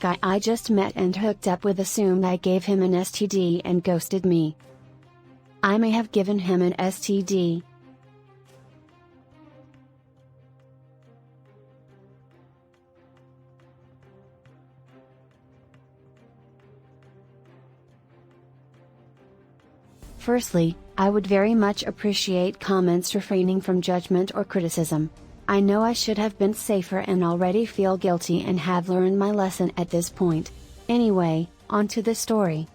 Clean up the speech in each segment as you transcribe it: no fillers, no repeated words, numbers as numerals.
Guy I just met and hooked up with assumed I gave him an STD and ghosted me. I may have given him an STD. Firstly, I would very much appreciate comments refraining from judgment or criticism. I know I should have been safer and already feel guilty and have learned my lesson at this point. Anyway, on to the story.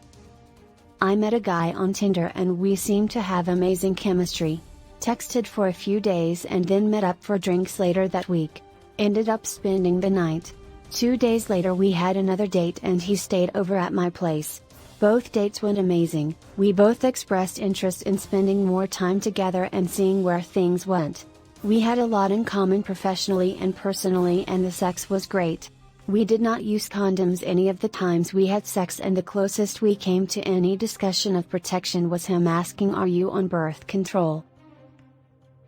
I met a guy on Tinder and we seemed to have amazing chemistry. Texted for a few days and then met up for drinks later that week. Ended up spending the night. 2 days later we had another date and he stayed over at my place. Both dates went amazing. We both expressed interest in spending more time together and seeing where things went. We had a lot in common professionally and personally and the sex was great. We did not use condoms any of the times we had sex and the closest we came to any discussion of protection was him asking, "Are you on birth control?"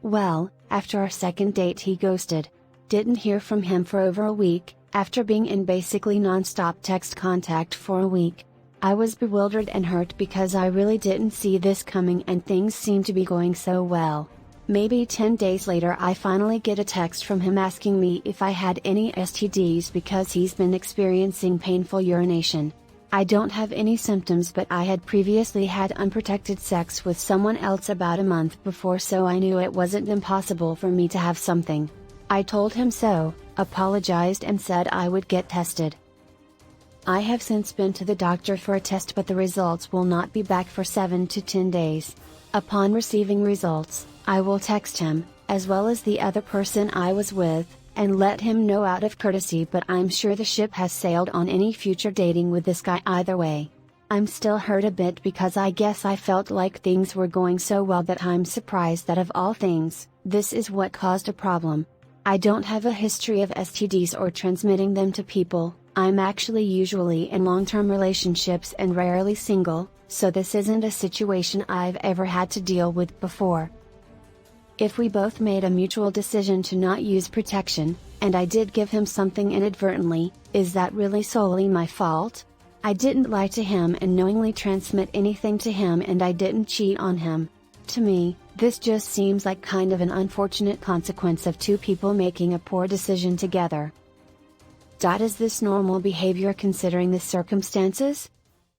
Well, after our second date he ghosted. Didn't hear from him for over a week, after being in basically non-stop text contact for a week. I was bewildered and hurt because I really didn't see this coming and things seemed to be going so well. Maybe 10 days later I finally get a text from him asking me if I had any STDs because he's been experiencing painful urination. I don't have any symptoms but I had previously had unprotected sex with someone else about a month before, so I knew it wasn't impossible for me to have something. I told him so, apologized and said I would get tested. I have since been to the doctor for a test but the results will not be back for 7 to 10 days. Upon receiving results, I will text him, as well as the other person I was with, and let him know out of courtesy, but I'm sure the ship has sailed on any future dating with this guy either way. I'm still hurt a bit because I guess I felt like things were going so well that I'm surprised that of all things, this is what caused a problem. I don't have a history of STDs or transmitting them to people. I'm actually usually in long-term relationships and rarely single, so this isn't a situation I've ever had to deal with before. If we both made a mutual decision to not use protection, and I did give him something inadvertently, is that really solely my fault? I didn't lie to him and knowingly transmit anything to him, and I didn't cheat on him. To me, this just seems like kind of an unfortunate consequence of two people making a poor decision together. Is this normal behavior considering the circumstances?